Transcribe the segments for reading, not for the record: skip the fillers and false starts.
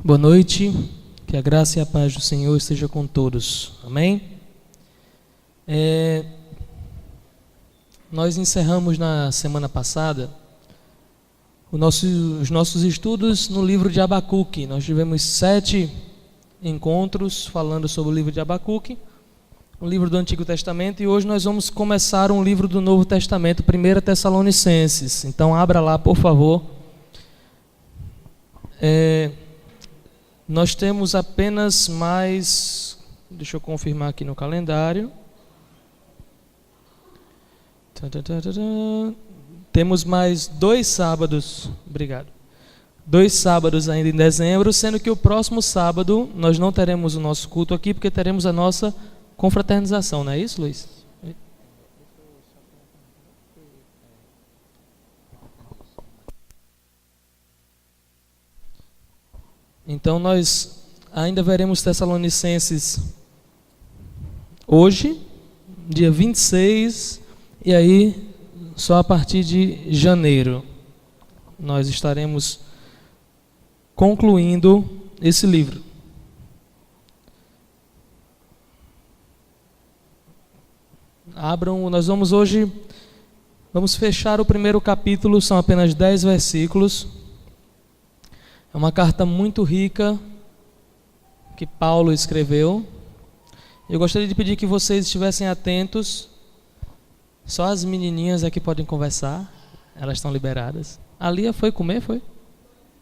Boa noite, que a graça e a paz do Senhor esteja com todos, amém? Nós encerramos na semana passada os nossos estudos no livro de Abacuque. Nós tivemos 7 encontros falando sobre o livro de Abacuque, um livro do Antigo Testamento, e hoje nós vamos começar um livro do Novo Testamento, 1 Tessalonicenses. Então abra lá, por favor. Nós temos apenas mais, deixa eu confirmar aqui no calendário. Temos mais 2 sábados, obrigado. 2 sábados ainda em dezembro, sendo que o próximo sábado nós não teremos o nosso culto aqui, porque teremos a nossa confraternização, não é isso, Luiz? Então nós ainda veremos Tessalonicenses hoje, dia 26, e aí só a partir de janeiro nós estaremos concluindo esse livro. Abram, nós vamos fechar o primeiro capítulo, são apenas 10 versículos. É uma carta muito rica que Paulo escreveu. Eu gostaria de pedir que vocês estivessem atentos. Só as menininhas é que podem conversar. Elas estão liberadas. A Lia foi comer, foi?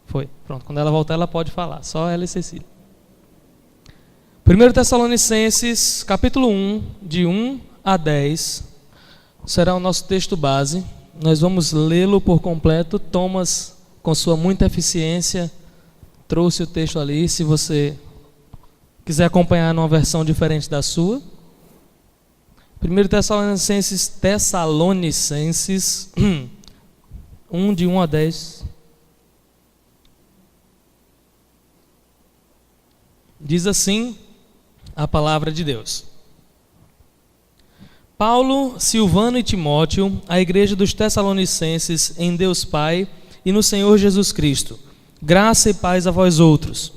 Foi. Pronto, quando ela voltar ela pode falar. Só ela e Cecília. 1 Tessalonicenses, capítulo 1, de 1 a 10. Será o nosso texto base. Nós vamos lê-lo por completo. Thomas, com sua muita eficiência, trouxe o texto ali. Se você quiser acompanhar numa versão diferente da sua. 1 Tessalonicenses 1, de 1 a 10. Diz assim a palavra de Deus. Paulo, Silvano e Timóteo, a igreja dos Tessalonicenses em Deus Pai e no Senhor Jesus Cristo. Graça e paz a vós outros.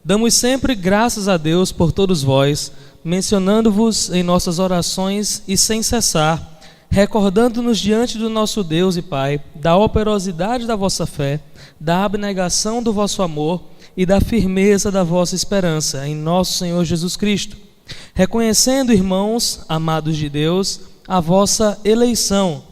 Damos sempre graças a Deus por todos vós, mencionando-vos em nossas orações e sem cessar, recordando-nos diante do nosso Deus e Pai, da operosidade da vossa fé, da abnegação do vosso amor e da firmeza da vossa esperança em nosso Senhor Jesus Cristo. Reconhecendo, irmãos, amados de Deus, a vossa eleição,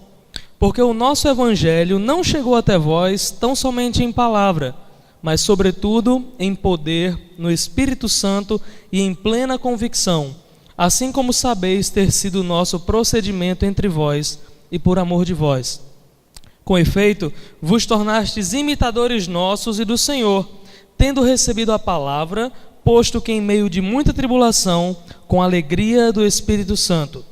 porque o nosso evangelho não chegou até vós tão somente em palavra, mas sobretudo em poder, no Espírito Santo e em plena convicção, assim como sabeis ter sido o nosso procedimento entre vós e por amor de vós. Com efeito, vos tornastes imitadores nossos e do Senhor, tendo recebido a palavra, posto que em meio de muita tribulação, com alegria do Espírito Santo,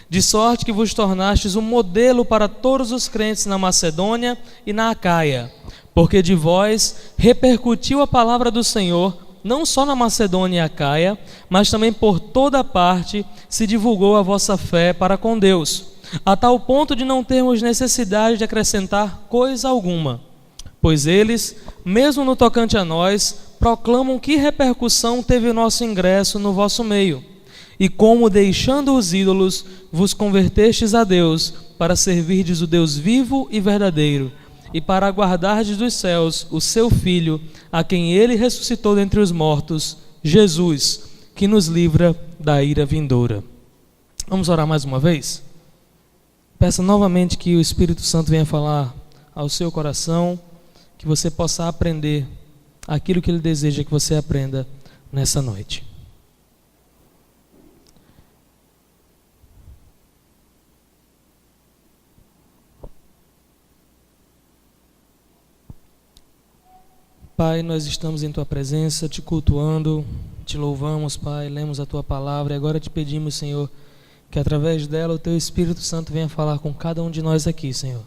de sorte que vos tornastes um modelo para todos os crentes na Macedônia e na Acaia, porque de vós repercutiu a palavra do Senhor, não só na Macedônia e Acaia, mas também por toda parte se divulgou a vossa fé para com Deus, a tal ponto de não termos necessidade de acrescentar coisa alguma. Pois eles, mesmo no tocante a nós, proclamam que repercussão teve o nosso ingresso no vosso meio, e como, deixando os ídolos, vos convertestes a Deus, para servirdes o Deus vivo e verdadeiro, e para aguardardes dos céus o seu Filho, a quem ele ressuscitou dentre os mortos, Jesus, que nos livra da ira vindoura. Vamos orar mais uma vez? Peça novamente que o Espírito Santo venha falar ao seu coração, que você possa aprender aquilo que ele deseja que você aprenda nessa noite. Pai, nós estamos em Tua presença, Te cultuando, Te louvamos, Pai, lemos a Tua palavra e agora Te pedimos, Senhor, que através dela o Teu Espírito Santo venha falar com cada um de nós aqui, Senhor.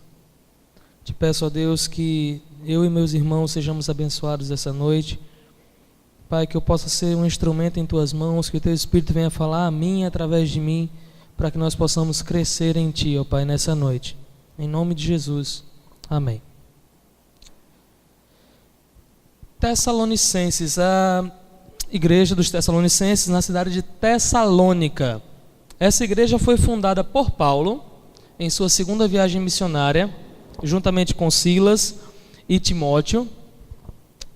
Te peço, ó Deus, que eu e meus irmãos sejamos abençoados essa noite. Pai, que eu possa ser um instrumento em Tuas mãos, que o Teu Espírito venha falar a mim através de mim, para que nós possamos crescer em Ti, ó Pai, nessa noite. Em nome de Jesus. Amém. Tessalonicenses, a igreja dos Tessalonicenses na cidade de Tessalônica. Essa igreja foi fundada por Paulo em sua segunda viagem missionária, juntamente com Silas e Timóteo.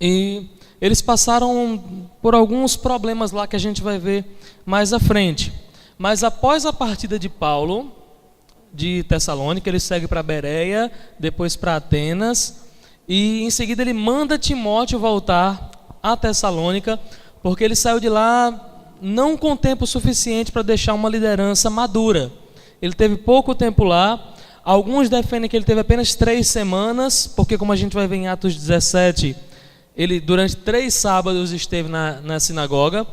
E eles passaram por alguns problemas lá que a gente vai ver mais à frente. Mas após a partida de Paulo de Tessalônica, ele segue para Bereia, depois para Atenas, e em seguida ele manda Timóteo voltar a Tessalônica, porque ele saiu de lá não com tempo suficiente para deixar uma liderança madura. Ele teve pouco tempo lá. Alguns defendem que ele teve apenas 3 semanas, porque como a gente vai ver em Atos 17, ele durante 3 sábados esteve na sinagoga.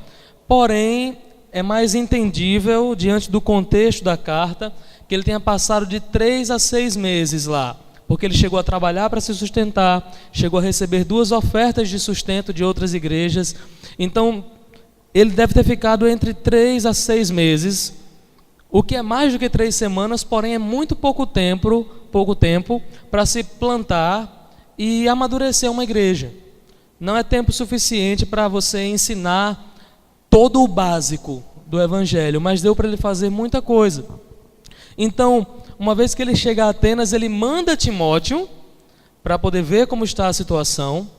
Porém, é mais entendível, diante do contexto da carta, que ele tenha passado de 3 a 6 meses lá, porque ele chegou a trabalhar para se sustentar, chegou a receber 2 ofertas de sustento de outras igrejas. Então, ele deve ter ficado entre 3 a 6 meses, o que é mais do que 3 semanas, porém é muito pouco tempo para se plantar e amadurecer uma igreja. Não é tempo suficiente para você ensinar todo o básico do evangelho, mas deu para ele fazer muita coisa. Então, uma vez que ele chega a Atenas, ele manda Timóteo para poder ver como está a situação.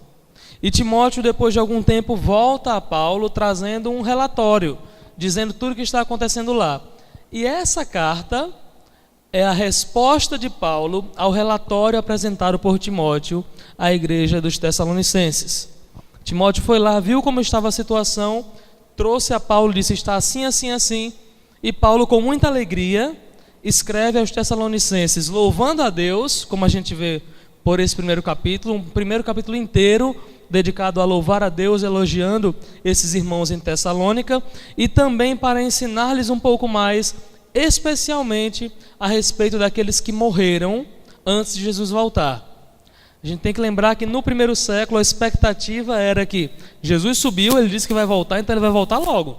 E Timóteo, depois de algum tempo, volta a Paulo trazendo um relatório, dizendo tudo o que está acontecendo lá. E essa carta é a resposta de Paulo ao relatório apresentado por Timóteo à igreja dos Tessalonicenses. Timóteo foi lá, viu como estava a situação, trouxe a Paulo, disse: está assim, assim, assim. E Paulo, com muita alegria, escreve aos Tessalonicenses, louvando a Deus, como a gente vê por esse primeiro capítulo, um primeiro capítulo inteiro dedicado a louvar a Deus, elogiando esses irmãos em Tessalônica, e também para ensinar-lhes um pouco mais, especialmente a respeito daqueles que morreram antes de Jesus voltar. A gente tem que lembrar que no primeiro século a expectativa era que Jesus subiu, ele disse que vai voltar, então ele vai voltar logo.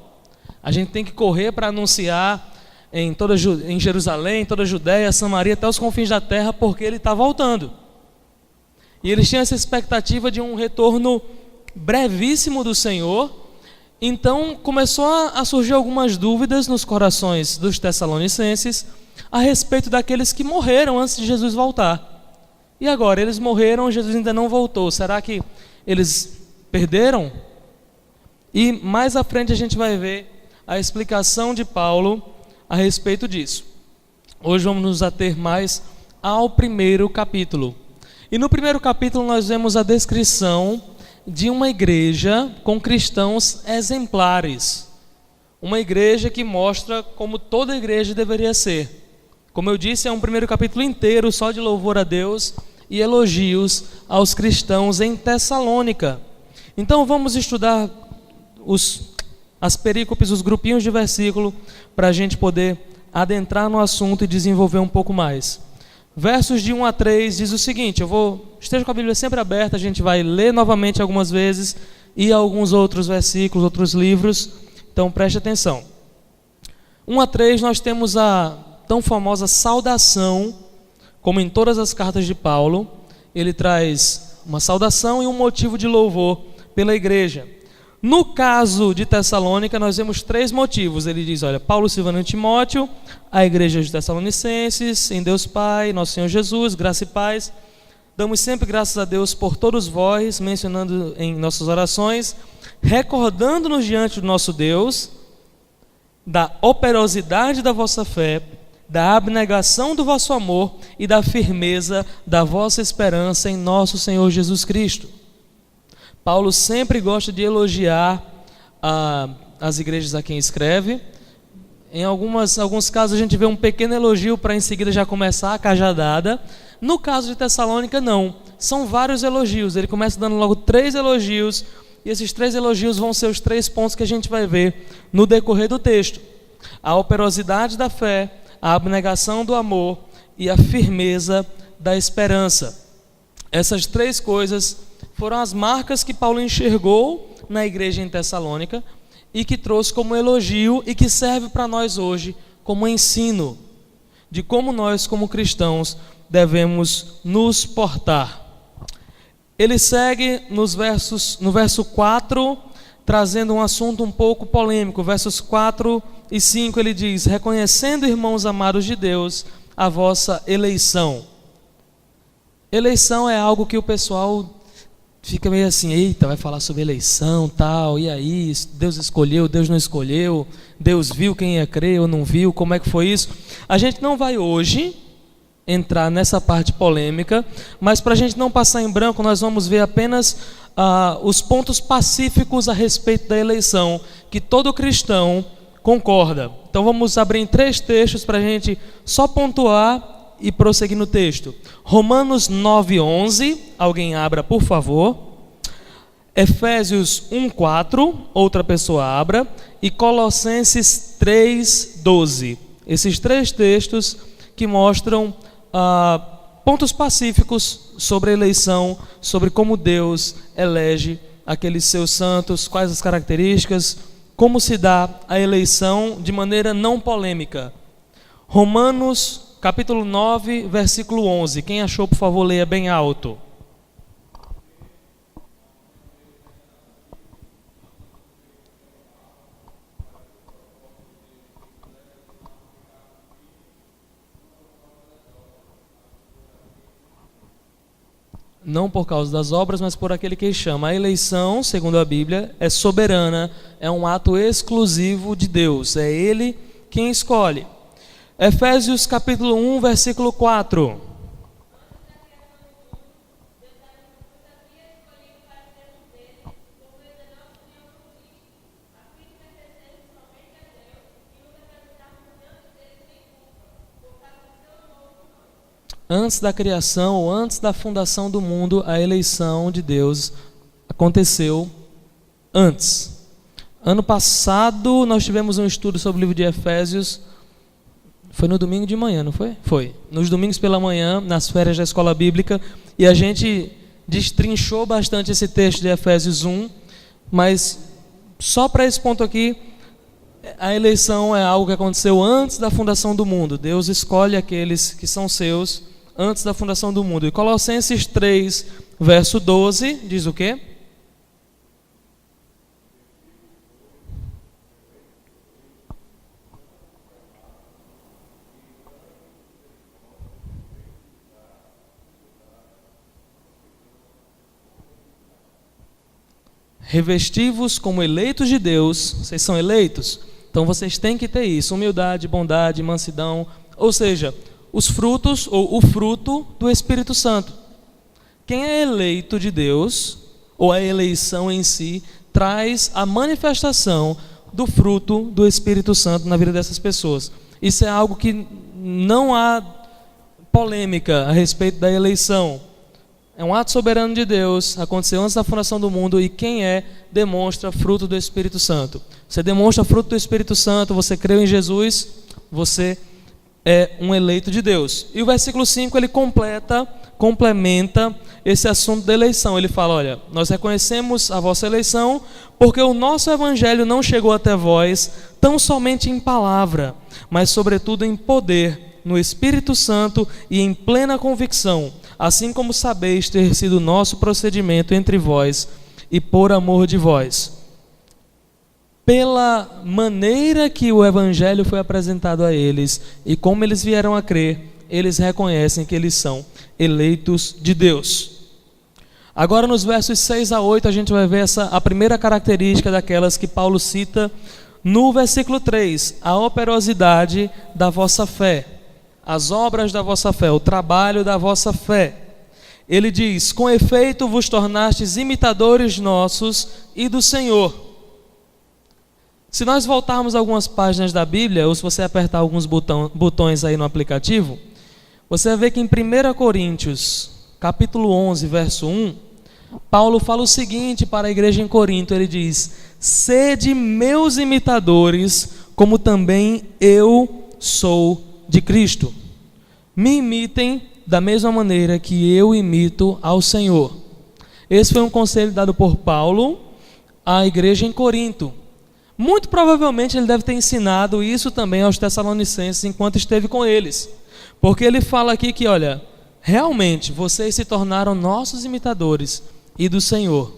A gente tem que correr para anunciar em Jerusalém, em toda a Judéia, Samaria, até os confins da terra, porque ele está voltando. E eles tinham essa expectativa de um retorno brevíssimo do Senhor. Então começou a surgir algumas dúvidas nos corações dos Tessalonicenses a respeito daqueles que morreram antes de Jesus voltar. E agora, eles morreram, Jesus ainda não voltou. Será que eles perderam? E mais à frente a gente vai ver a explicação de Paulo a respeito disso. Hoje vamos nos ater mais ao primeiro capítulo. E no primeiro capítulo nós vemos a descrição de uma igreja com cristãos exemplares. Uma igreja que mostra como toda igreja deveria ser. Como eu disse, é um primeiro capítulo inteiro só de louvor a Deus e elogios aos cristãos em Tessalônica. Então vamos estudar as perícopes, os grupinhos de versículo, para a gente poder adentrar no assunto e desenvolver um pouco mais. Versos de 1 a 3 diz o seguinte, esteja com a Bíblia sempre aberta, a gente vai ler novamente algumas vezes e alguns outros versículos, outros livros, então preste atenção. 1 a 3 nós temos a tão famosa saudação, como em todas as cartas de Paulo, ele traz uma saudação e um motivo de louvor pela igreja. No caso de Tessalônica, nós vemos 3 motivos. Ele diz, olha, Paulo, Silvano e Timóteo, a igreja de Tessalonicenses, em Deus Pai, nosso Senhor Jesus, graça e paz. Damos sempre graças a Deus por todos vós, mencionando em nossas orações, recordando-nos diante do nosso Deus, da operosidade da vossa fé, da abnegação do vosso amor e da firmeza da vossa esperança em nosso Senhor Jesus Cristo. Paulo sempre gosta de elogiar as igrejas a quem escreve. Em alguns casos a gente vê um pequeno elogio para em seguida já começar a cajadada. No caso de Tessalônica, não. São vários elogios. Ele começa dando logo 3 elogios. E esses 3 elogios vão ser os 3 pontos que a gente vai ver no decorrer do texto. A operosidade da fé, a abnegação do amor e a firmeza da esperança. Essas 3 coisas foram as marcas que Paulo enxergou na igreja em Tessalônica e que trouxe como elogio e que serve para nós hoje como ensino de como nós, como cristãos, devemos nos portar. Ele segue no verso 4, trazendo um assunto um pouco polêmico. Versos 4 e 5 ele diz: reconhecendo, irmãos amados de Deus, a vossa eleição. Eleição é algo que o pessoal fica meio assim: eita, vai falar sobre eleição, tal, e aí, Deus escolheu, Deus não escolheu, Deus viu quem ia crer ou não viu, como é que foi isso? A gente não vai hoje entrar nessa parte polêmica, mas para a gente não passar em branco, nós vamos ver apenas os pontos pacíficos a respeito da eleição, que todo cristão concorda. Então vamos abrir em 3 textos para a gente só pontuar e prosseguir no texto. Romanos 9:11, alguém abra por favor. Efésios 1:4, outra pessoa abra. E Colossenses 3:12. Esses 3 textos que mostram pontos pacíficos sobre a eleição, sobre como Deus elege aqueles seus santos, quais as características, como se dá a eleição de maneira não polêmica. Romanos capítulo 9, versículo 11. Quem achou, por favor, leia bem alto. Não por causa das obras, mas por aquele que chama. A eleição, segundo a Bíblia, é soberana, é um ato exclusivo de Deus. É Ele quem escolhe. Efésios capítulo 1, versículo 4. Antes da criação, ou antes da fundação do mundo, a eleição de Deus aconteceu antes. Ano passado, nós tivemos um estudo sobre o livro de Efésios. Foi no domingo de manhã, não foi? Foi. Nos domingos pela manhã, nas férias da escola bíblica. E a gente destrinchou bastante esse texto de Efésios 1. Mas, só para esse ponto aqui, a eleição é algo que aconteceu antes da fundação do mundo. Deus escolhe aqueles que são seus antes da fundação do mundo. E Colossenses 3, verso 12, diz o quê? Revesti-vos como eleitos de Deus. Vocês são eleitos? Então vocês têm que ter isso: humildade, bondade, mansidão. Ou seja, os frutos, ou o fruto do Espírito Santo. Quem é eleito de Deus, ou a eleição em si, traz a manifestação do fruto do Espírito Santo na vida dessas pessoas. Isso é algo que não há polêmica a respeito da eleição. É um ato soberano de Deus, aconteceu antes da fundação do mundo, e quem demonstra fruto do Espírito Santo. Você demonstra fruto do Espírito Santo, você creu em Jesus, você é um eleito de Deus. E o versículo 5 ele complementa esse assunto da eleição. Ele fala: olha, nós reconhecemos a vossa eleição, porque o nosso evangelho não chegou até vós tão somente em palavra, mas sobretudo em poder, no Espírito Santo e em plena convicção, assim como sabeis ter sido o nosso procedimento entre vós e por amor de vós. Pela maneira que o evangelho foi apresentado a eles e como eles vieram a crer, eles reconhecem que eles são eleitos de Deus. Agora nos versos 6 a 8 a gente vai ver a primeira característica daquelas que Paulo cita no versículo 3, a operosidade da vossa fé, as obras da vossa fé, o trabalho da vossa fé. Ele diz: com efeito vos tornastes imitadores nossos e do Senhor. Se nós voltarmos algumas páginas da Bíblia, ou se você apertar alguns botões aí no aplicativo, você vai ver que em 1 Coríntios, capítulo 11, verso 1, Paulo fala o seguinte para a igreja em Corinto. Ele diz: sede meus imitadores, como também eu sou de Cristo. Me imitem da mesma maneira que eu imito ao Senhor. Esse foi um conselho dado por Paulo à igreja em Corinto. Muito provavelmente ele deve ter ensinado isso também aos Tessalonicenses enquanto esteve com eles. Porque ele fala aqui que, olha, realmente vocês se tornaram nossos imitadores e do Senhor.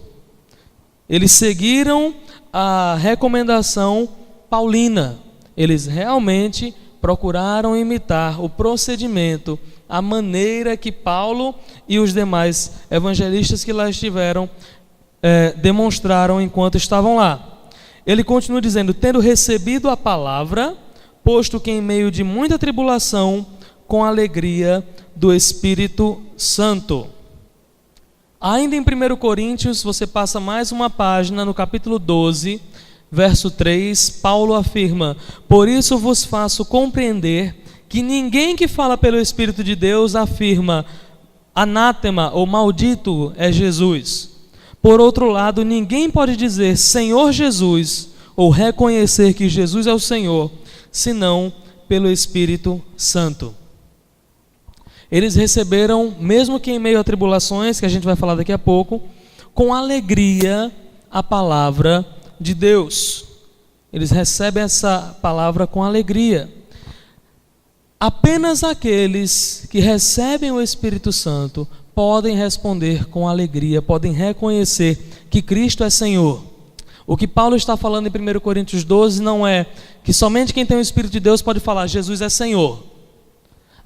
Eles seguiram a recomendação paulina. Eles realmente procuraram imitar o procedimento, a maneira que Paulo e os demais evangelistas que lá estiveram demonstraram enquanto estavam lá. Ele continua dizendo: tendo recebido a palavra, posto que em meio de muita tribulação, com alegria do Espírito Santo. Ainda em 1 Coríntios, você passa mais uma página, no capítulo 12, verso 3, Paulo afirma: por isso vos faço compreender que ninguém que fala pelo Espírito de Deus afirma anátema ou maldito é Jesus. Por outro lado, ninguém pode dizer Senhor Jesus ou reconhecer que Jesus é o Senhor, senão pelo Espírito Santo. Eles receberam, mesmo que em meio a tribulações, que a gente vai falar daqui a pouco, com alegria a palavra de Deus. Eles recebem essa palavra com alegria. Apenas aqueles que recebem o Espírito Santo podem responder com alegria, podem reconhecer que Cristo é Senhor. O que Paulo está falando em 1 Coríntios 12 não é que somente quem tem o Espírito de Deus pode falar Jesus é Senhor.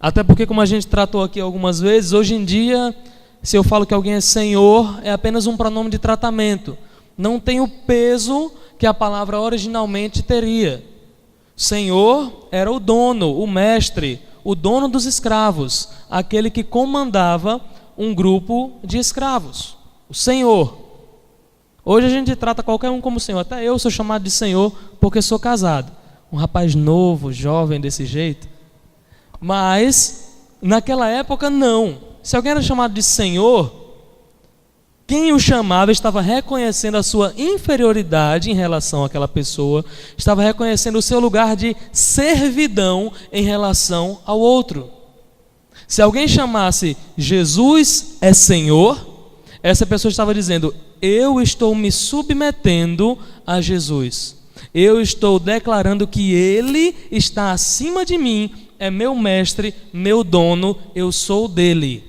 Até porque, como a gente tratou aqui algumas vezes, hoje em dia, se eu falo que alguém é Senhor, é apenas um pronome de tratamento. Não tem o peso que a palavra originalmente teria. Senhor era o dono, o mestre, o dono dos escravos, aquele que comandava um grupo de escravos, o Senhor. Hoje a gente trata qualquer um como Senhor, até eu sou chamado de Senhor porque sou casado. Um rapaz novo, jovem desse jeito. Mas, naquela época, não. Se alguém era chamado de Senhor, quem o chamava estava reconhecendo a sua inferioridade em relação àquela pessoa, estava reconhecendo o seu lugar de servidão em relação ao outro. Se alguém chamasse Jesus é Senhor, essa pessoa estava dizendo: eu estou me submetendo a Jesus. Eu estou declarando que Ele está acima de mim, é meu mestre, meu dono, eu sou dele.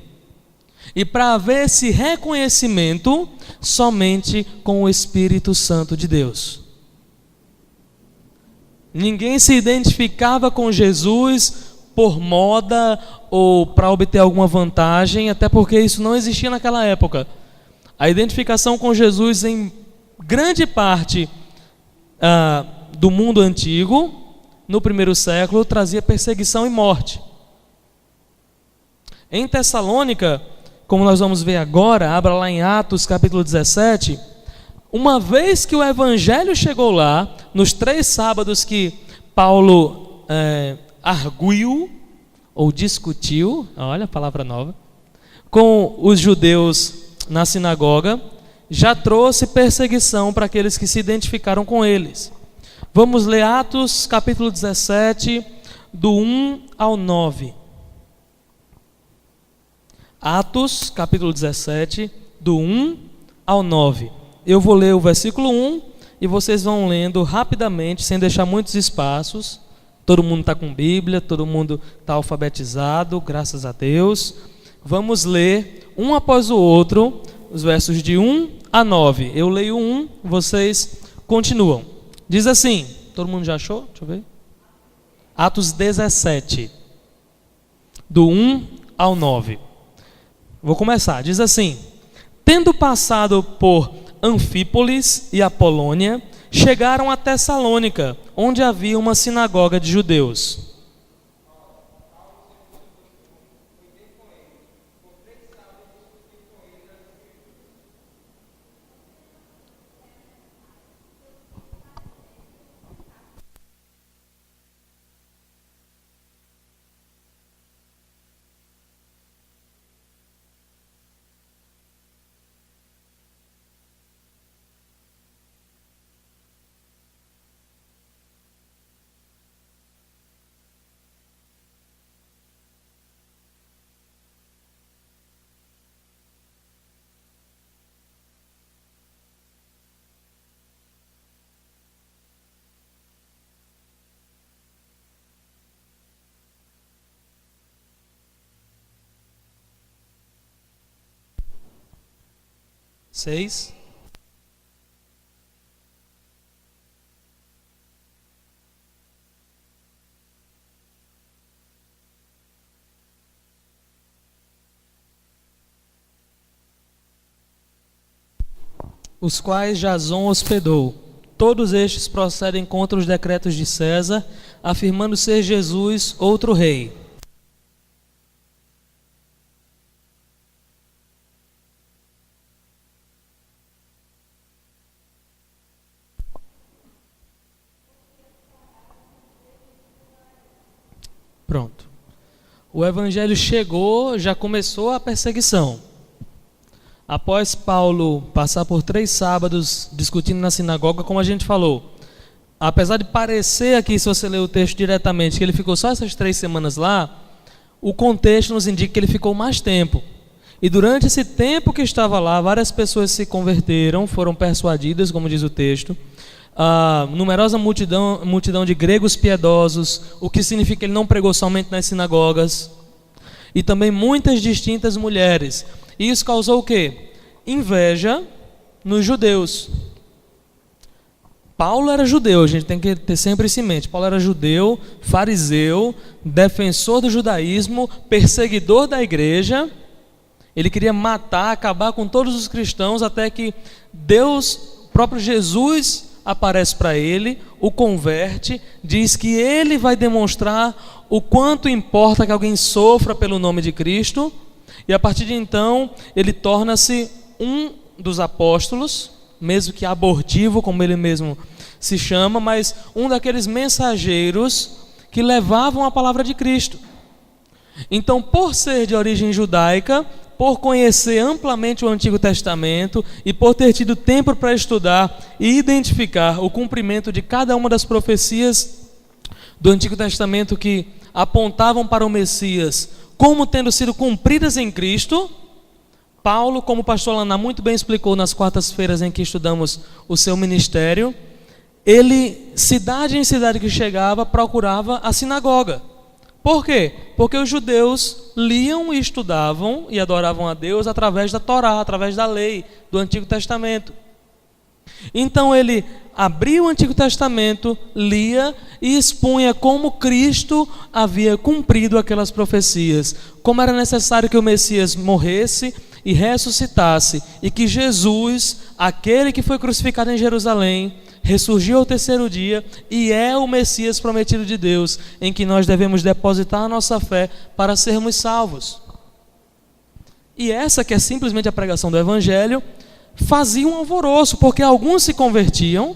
E para haver esse reconhecimento, somente com o Espírito Santo de Deus. Ninguém se identificava com Jesus por moda ou para obter alguma vantagem, até porque isso não existia naquela época. A identificação com Jesus, em grande parte do mundo antigo, no primeiro século, trazia perseguição e morte. Em Tessalônica, como nós vamos ver agora, abra lá em Atos capítulo 17, uma vez que o evangelho chegou lá, nos 3 sábados que Paulo arguiu, ou discutiu, olha a palavra nova, com os judeus na sinagoga, já trouxe perseguição para aqueles que se identificaram com eles. Vamos ler Atos capítulo 17, do 1 ao 9. Atos capítulo 17, do 1 ao 9. Eu vou ler o versículo 1 e vocês vão lendo rapidamente, sem deixar muitos espaços. Todo mundo está com Bíblia, todo mundo está alfabetizado, graças a Deus. Vamos ler um após o outro os versos de 1 a 9. Eu leio 1, vocês continuam. Diz assim, todo mundo já achou? Deixa eu ver. Atos 17, do 1 ao 9. Vou começar, diz assim: tendo passado por Anfípolis e Apolônia, chegaram a Tessalônica, onde havia uma sinagoga de judeus. 6. Os quais Jasão hospedou. Todos estes procedem contra os decretos de César, afirmando ser Jesus outro rei. Pronto. O evangelho chegou, já começou a perseguição. Após Paulo passar por 3 sábados discutindo na sinagoga, como a gente falou, apesar de parecer aqui, se você ler o texto diretamente, que ele ficou só essas 3 semanas lá, o contexto nos indica que ele ficou mais tempo. E durante esse tempo que estava lá, várias pessoas se converteram, foram persuadidas, como diz o texto. Numerosa multidão de gregos piedosos, o que significa que ele não pregou somente nas sinagogas, e também muitas distintas mulheres. E isso causou o quê? Inveja nos judeus. Paulo era judeu, a gente tem que ter sempre isso em mente. Paulo era judeu, fariseu, defensor do judaísmo, perseguidor da igreja. Ele queria matar, acabar com todos os cristãos, até que Deus, próprio Jesus, aparece para ele, o converte, diz que ele vai demonstrar o quanto importa que alguém sofra pelo nome de Cristo. E a partir de então, ele torna-se um dos apóstolos, mesmo que abortivo, como ele mesmo se chama, mas um daqueles mensageiros que levavam a palavra de Cristo. Então, por ser de origem judaica, por conhecer amplamente o Antigo Testamento e por ter tido tempo para estudar e identificar o cumprimento de cada uma das profecias do Antigo Testamento que apontavam para o Messias como tendo sido cumpridas em Cristo, Paulo, como o pastor Laná muito bem explicou nas quartas-feiras em que estudamos o seu ministério, ele, cidade em cidade que chegava, procurava a sinagoga. Por quê? Porque os judeus liam e estudavam e adoravam a Deus através da Torá, através da lei do Antigo Testamento. Então ele abria o Antigo Testamento, lia e expunha como Cristo havia cumprido aquelas profecias, como era necessário que o Messias morresse e ressuscitasse, e que Jesus, aquele que foi crucificado em Jerusalém, ressurgiu ao 3º dia e é o Messias prometido de Deus, em que nós devemos depositar a nossa fé para sermos salvos. E essa que é simplesmente a pregação do Evangelho, fazia um alvoroço, porque alguns se convertiam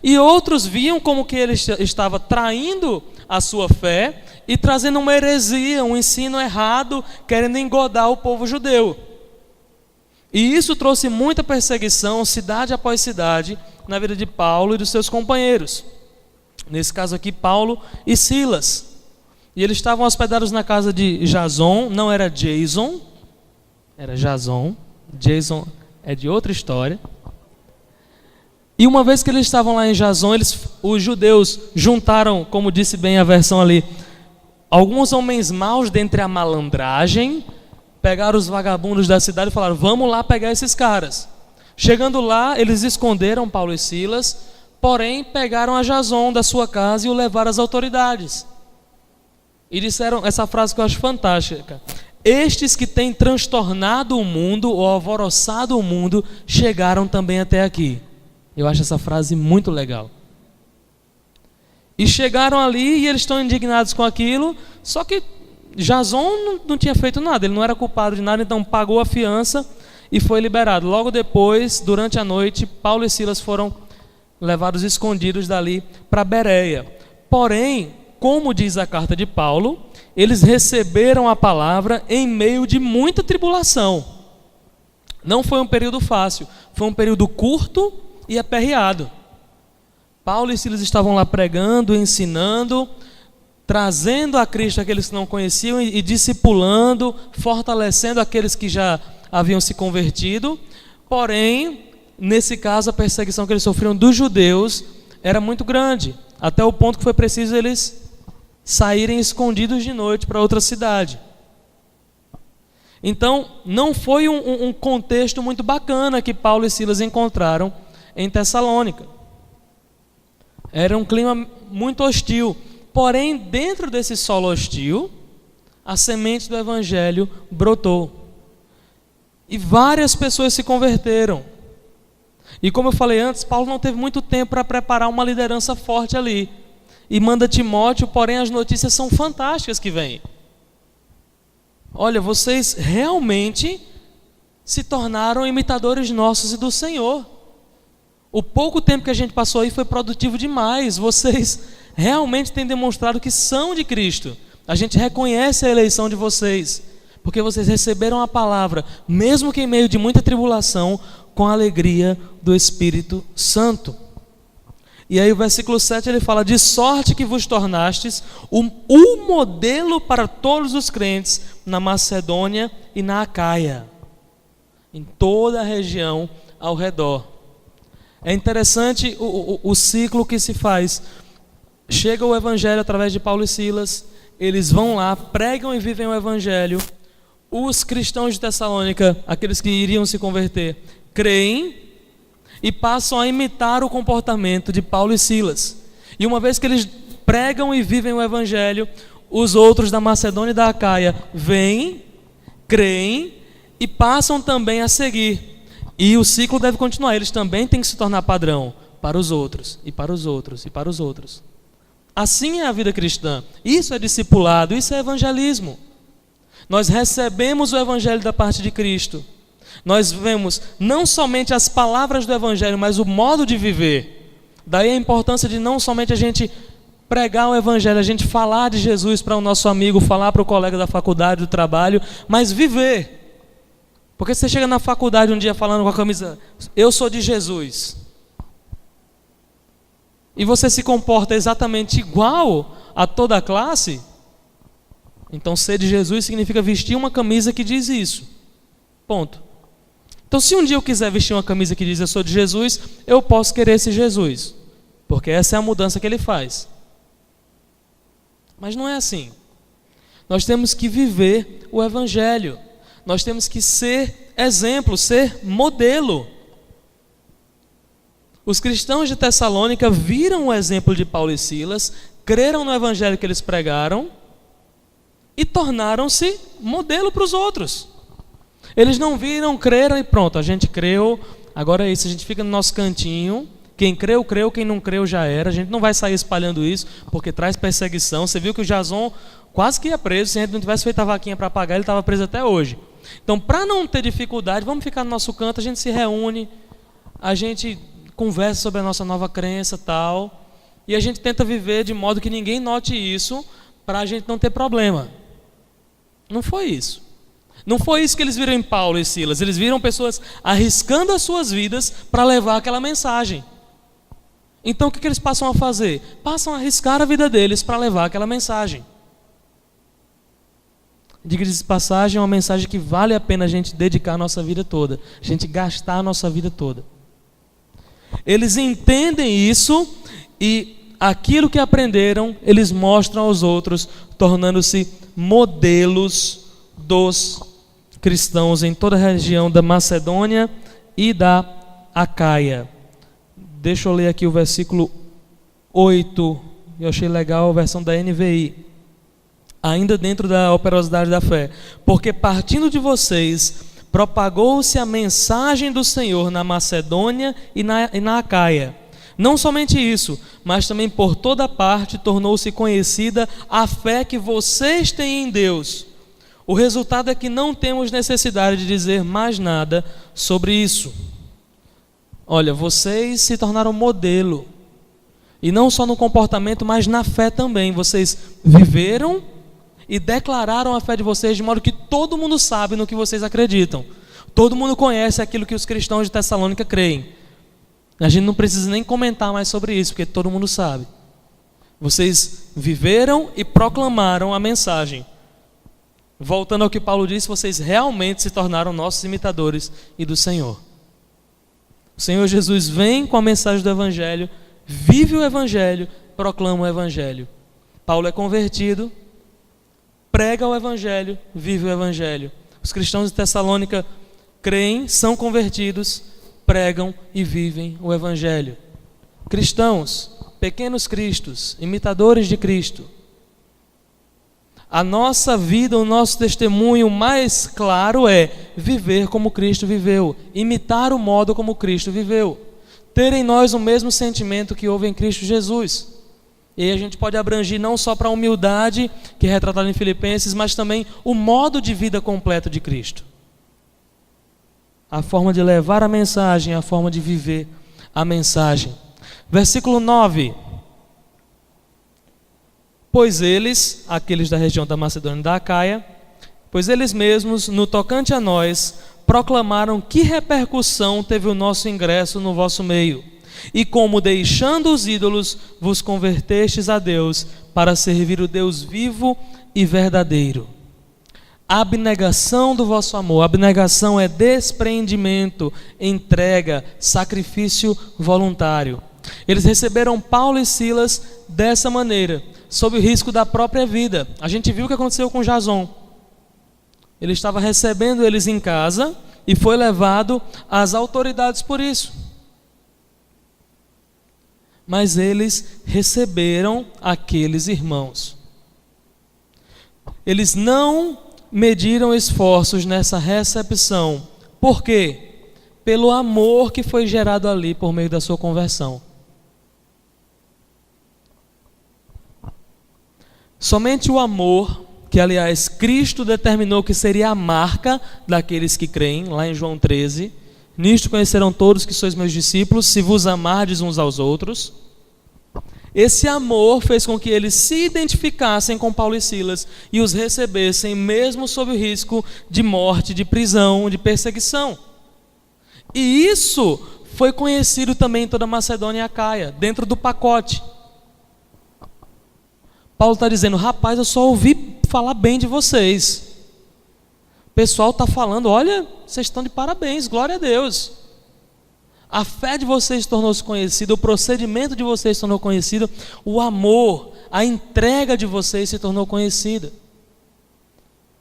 e outros viam como que ele estava traindo a sua fé e trazendo uma heresia, um ensino errado, querendo engodar o povo judeu. E isso trouxe muita perseguição, cidade após cidade, na vida de Paulo e dos seus companheiros. Nesse caso aqui, Paulo e Silas. E eles estavam hospedados na casa de Jason, não era Jason, era Jason. Jason é de outra história. E uma vez que eles estavam lá em Jason, os judeus juntaram, como disse bem a versão ali, alguns homens maus dentre a malandragem, pegaram os vagabundos da cidade e falaram: vamos lá pegar esses caras. Chegando lá, eles esconderam Paulo e Silas, porém pegaram a Jason da sua casa e o levaram às autoridades. E disseram essa frase que eu acho fantástica: estes que têm transtornado o mundo ou alvoroçado o mundo chegaram também até aqui. Eu acho essa frase muito legal. E chegaram ali e eles estão indignados com aquilo, só que Jason não tinha feito nada, ele não era culpado de nada, então pagou a fiança e foi liberado. Logo depois, durante a noite, Paulo e Silas foram levados escondidos dali para Bereia. Porém, como diz a carta de Paulo, eles receberam a palavra em meio de muita tribulação. Não foi um período fácil, foi um período curto e aperreado. Paulo e Silas estavam lá pregando, ensinando, trazendo a Cristo aqueles que não conheciam e discipulando, fortalecendo aqueles que já haviam se convertido. Porém, nesse caso, a perseguição que eles sofriam dos judeus era muito grande, até o ponto que foi preciso eles saírem escondidos de noite para outra cidade. Então, não foi um contexto muito bacana que Paulo e Silas encontraram em Tessalônica. Era um clima muito hostil. Porém, dentro desse solo hostil, a semente do evangelho brotou. E várias pessoas se converteram. E como eu falei antes, Paulo não teve muito tempo para preparar uma liderança forte ali. E manda Timóteo, porém as notícias são fantásticas que vêm. Olha, vocês realmente se tornaram imitadores nossos e do Senhor. O pouco tempo que a gente passou aí foi produtivo demais. Vocês realmente têm demonstrado que são de Cristo. A gente reconhece a eleição de vocês, porque vocês receberam a palavra, mesmo que em meio de muita tribulação, com a alegria do Espírito Santo. E aí o versículo 7 ele fala: de sorte que vos tornastes um modelo para todos os crentes na Macedônia e na Acaia, em toda a região ao redor. É interessante o ciclo que se faz. Chega o evangelho através de Paulo e Silas, eles vão lá, pregam e vivem o evangelho. Os cristãos de Tessalônica, aqueles que iriam se converter, creem e passam a imitar o comportamento de Paulo e Silas. E uma vez que eles pregam e vivem o evangelho, os outros da Macedônia e da Acaia vêm, creem e passam também a seguir. E o ciclo deve continuar. Eles também têm que se tornar padrão para os outros, e para os outros, e para os outros. Assim é a vida cristã. Isso é discipulado, isso é evangelismo. Nós recebemos o evangelho da parte de Cristo. Nós vemos não somente as palavras do evangelho, mas o modo de viver. Daí a importância de não somente a gente pregar o evangelho, a gente falar de Jesus para o nosso amigo, falar para o colega da faculdade, do trabalho, mas viver. Porque você chega na faculdade um dia falando com a camisa, eu sou de Jesus, e você se comporta exatamente igual a toda a classe, então ser de Jesus significa vestir uma camisa que diz isso. Ponto. Então se um dia eu quiser vestir uma camisa que diz eu sou de Jesus, eu posso querer esse Jesus, porque essa é a mudança que ele faz. Mas não é assim. Nós temos que viver o evangelho. Nós temos que ser exemplo, ser modelo. Os cristãos de Tessalônica viram o exemplo de Paulo e Silas, creram no evangelho que eles pregaram e tornaram-se modelo para os outros. Eles não viram, creram e pronto, a gente creu, agora é isso, a gente fica no nosso cantinho. Quem creu, creu, quem não creu já era. A gente não vai sair espalhando isso, porque traz perseguição. Você viu que o Jason quase que ia preso, se a gente não tivesse feito a vaquinha para pagar, ele estava preso até hoje. Então, para não ter dificuldade, vamos ficar no nosso canto, a gente se reúne, a gente conversa sobre a nossa nova crença tal, e a gente tenta viver de modo que ninguém note isso, para a gente não ter problema. Não foi isso. Não foi isso que eles viram em Paulo e Silas. Eles viram pessoas arriscando as suas vidas para levar aquela mensagem. Então o que eles passam a fazer? Passam a arriscar a vida deles para levar aquela mensagem. Diga-se de passagem, é uma mensagem que vale a pena a gente dedicar a nossa vida toda, a gente gastar a nossa vida toda. Eles entendem isso e aquilo que aprenderam, eles mostram aos outros, tornando-se modelos dos cristãos em toda a região da Macedônia e da Acaia. Deixa eu ler aqui o versículo 8, eu achei legal a versão da NVI. Ainda dentro da operosidade da fé, porque partindo de vocês, propagou-se a mensagem do Senhor na Macedônia e na Acaia. Não somente isso, mas também por toda parte tornou-se conhecida a fé que vocês têm em Deus. O resultado é que não temos necessidade de dizer mais nada sobre isso. Olha, vocês se tornaram modelo, e não só no comportamento, mas na fé também. Vocês viveram e declararam a fé de vocês de modo que todo mundo sabe no que vocês acreditam. Todo mundo conhece aquilo que os cristãos de Tessalônica creem. A gente não precisa nem comentar mais sobre isso, porque todo mundo sabe. Vocês viveram e proclamaram a mensagem. Voltando ao que Paulo disse, vocês realmente se tornaram nossos imitadores e do Senhor. O Senhor Jesus vem com a mensagem do Evangelho, vive o Evangelho, proclama o Evangelho. Paulo é convertido, prega o Evangelho, vive o Evangelho. Os cristãos de Tessalônica creem, são convertidos, pregam e vivem o Evangelho. Cristãos, pequenos cristos, imitadores de Cristo. A nossa vida, o nosso testemunho mais claro é viver como Cristo viveu, imitar o modo como Cristo viveu, ter em nós o mesmo sentimento que houve em Cristo Jesus. E aí a gente pode abranger não só para a humildade, que é retratada em Filipenses, mas também o modo de vida completo de Cristo. A forma de levar a mensagem, a forma de viver a mensagem. Versículo 9. Pois eles, aqueles da região da Macedônia e da Acaia, pois eles mesmos, no tocante a nós, proclamaram que repercussão teve o nosso ingresso no vosso meio, e como deixando os ídolos, vos convertestes a Deus, para servir o Deus vivo e verdadeiro. Abnegação do vosso amor. Abnegação é despreendimento, entrega, sacrifício voluntário. Eles receberam Paulo e Silas dessa maneira, sob o risco da própria vida. A gente viu o que aconteceu com Jason. Ele estava recebendo eles em casa e foi levado às autoridades por isso. Mas eles receberam aqueles irmãos. Eles não mediram esforços nessa recepção. Por quê? Pelo amor que foi gerado ali por meio da sua conversão. Somente o amor, que aliás Cristo determinou que seria a marca daqueles que creem, lá em João 13, nisto conhecerão todos que sois meus discípulos, se vos amardes uns aos outros. Esse amor fez com que eles se identificassem com Paulo e Silas e os recebessem mesmo sob o risco de morte, de prisão, de perseguição. E isso foi conhecido também em toda a Macedônia e Acaia, dentro do pacote. Paulo está dizendo, rapaz, eu só ouvi falar bem de vocês. O pessoal está falando, olha, vocês estão de parabéns, glória a Deus. A fé de vocês tornou-se conhecida, o procedimento de vocês se tornou conhecido, o amor, a entrega de vocês se tornou conhecida.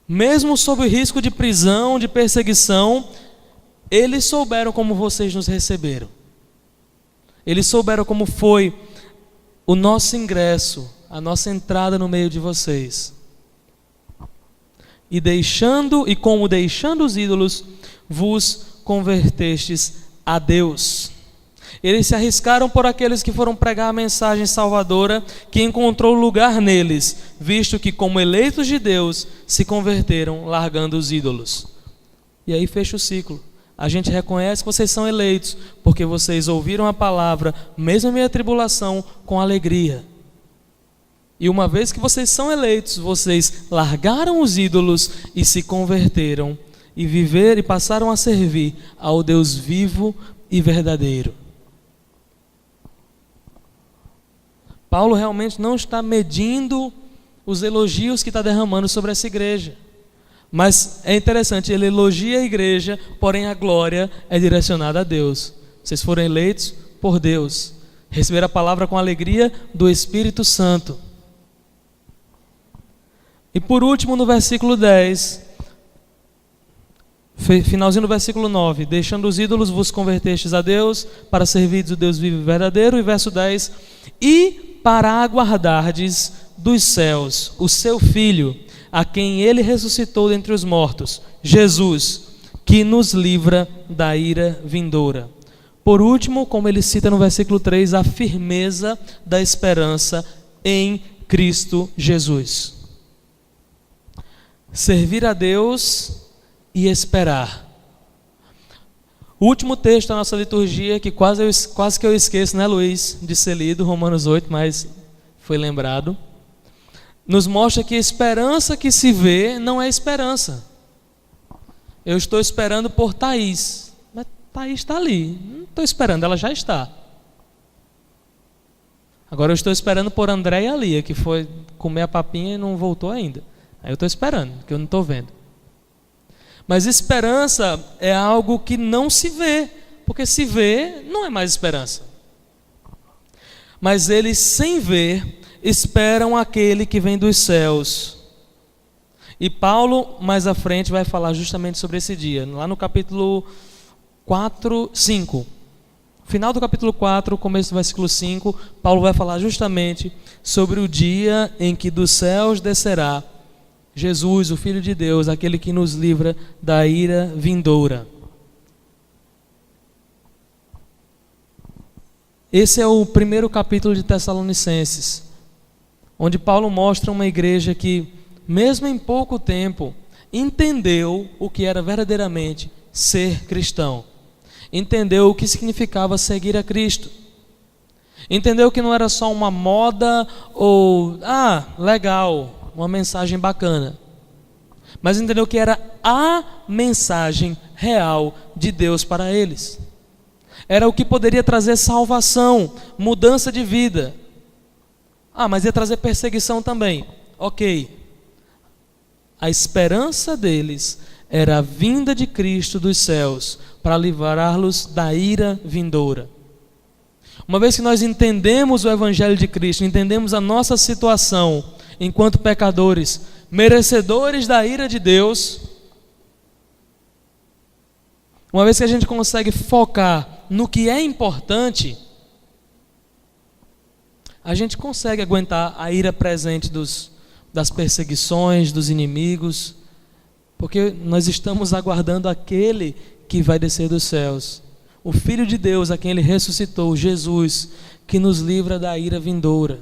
Mesmo sob o risco de prisão, de perseguição, eles souberam como vocês nos receberam. Eles souberam como foi o nosso ingresso, a nossa entrada no meio de vocês. E como deixando os ídolos, vos convertestes a Deus. Eles se arriscaram por aqueles que foram pregar a mensagem salvadora, que encontrou lugar neles, visto que como eleitos de Deus, se converteram largando os ídolos. E aí fecha o ciclo. A gente reconhece que vocês são eleitos, porque vocês ouviram a palavra, mesmo em meio à tribulação, com alegria. E uma vez que vocês são eleitos, vocês largaram os ídolos e se converteram e viver e passaram a servir ao Deus vivo e verdadeiro. Paulo realmente não está medindo os elogios que está derramando sobre essa igreja. Mas é interessante, ele elogia a igreja, porém a glória é direcionada a Deus. Vocês foram eleitos por Deus, receberam a palavra com alegria do Espírito Santo. E por último, no versículo 10, finalzinho do versículo 9, deixando os ídolos vos convertestes a Deus, para servir o Deus vivo e verdadeiro. E verso 10, e para aguardardes dos céus o seu Filho, a quem ele ressuscitou dentre os mortos, Jesus, que nos livra da ira vindoura. Por último, como ele cita no versículo 3, a firmeza da esperança em Cristo Jesus. Servir a Deus e esperar. O último texto da nossa liturgia, que quase que eu esqueço, né, Luiz, de ser lido, Romanos 8, mas foi lembrado, nos mostra que a esperança que se vê não é esperança. Eu estou esperando por Thaís, mas Thaís está ali, não estou esperando, ela já está. Agora eu estou esperando por André e a Lia, que foi comer a papinha e não voltou ainda. Aí eu estou esperando, porque eu não estou vendo. Mas esperança é algo que não se vê, porque se vê não é mais esperança. Mas eles, sem ver, esperam aquele que vem dos céus. E Paulo, mais à frente, vai falar justamente sobre esse dia. Lá no capítulo 4, 5. Final do capítulo 4, começo do versículo 5, Paulo vai falar justamente sobre o dia em que dos céus descerá Jesus, o Filho de Deus, aquele que nos livra da ira vindoura. Esse é o primeiro capítulo de Tessalonicenses, onde Paulo mostra uma igreja que, mesmo em pouco tempo, entendeu o que era verdadeiramente ser cristão. Entendeu o que significava seguir a Cristo. Entendeu que não era só uma moda ou, legal, uma mensagem bacana. Mas entendeu que era a mensagem real de Deus para eles. Era o que poderia trazer salvação, mudança de vida. Mas ia trazer perseguição também. Ok. A esperança deles era a vinda de Cristo dos céus para livrá-los da ira vindoura. Uma vez que nós entendemos o Evangelho de Cristo, entendemos a nossa situação enquanto pecadores, merecedores da ira de Deus, uma vez que a gente consegue focar no que é importante, a gente consegue aguentar a ira presente das perseguições, dos inimigos, porque nós estamos aguardando aquele que vai descer dos céus, o Filho de Deus, a quem Ele ressuscitou, Jesus, que nos livra da ira vindoura.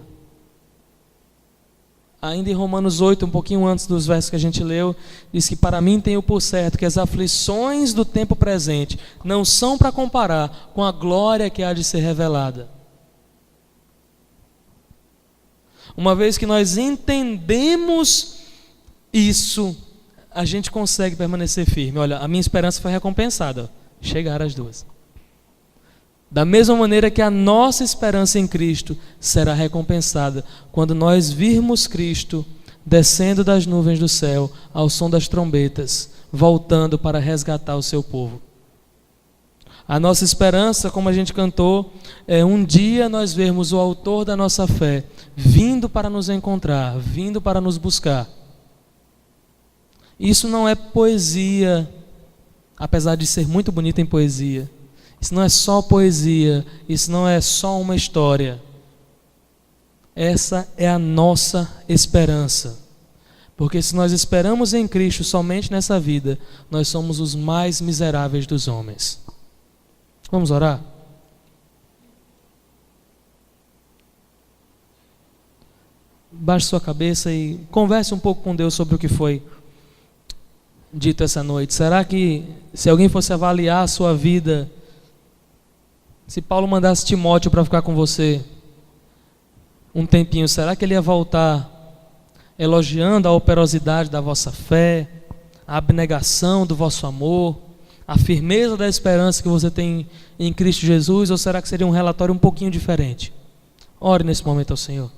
Ainda em Romanos 8, um pouquinho antes dos versos que a gente leu, diz que para mim tenho por certo que as aflições do tempo presente não são para comparar com a glória que há de ser revelada. Uma vez que nós entendemos isso, a gente consegue permanecer firme. Olha, a minha esperança foi recompensada. Chegaram as duas. Da mesma maneira que a nossa esperança em Cristo será recompensada quando nós virmos Cristo descendo das nuvens do céu ao som das trombetas, voltando para resgatar o seu povo. A nossa esperança, como a gente cantou, é um dia nós vermos o autor da nossa fé vindo para nos encontrar, vindo para nos buscar. Isso não é poesia, apesar de ser muito bonito em poesia. Isso não é só poesia, isso não é só uma história. Essa é a nossa esperança. Porque se nós esperamos em Cristo somente nessa vida, nós somos os mais miseráveis dos homens. Vamos orar? Baixe sua cabeça e converse um pouco com Deus sobre o que foi dito essa noite. Será que se alguém fosse avaliar a sua vida, se Paulo mandasse Timóteo para ficar com você um tempinho, será que ele ia voltar elogiando a operosidade da vossa fé, a abnegação do vosso amor, a firmeza da esperança que você tem em Cristo Jesus, ou será que seria um relatório um pouquinho diferente? Ore nesse momento ao Senhor.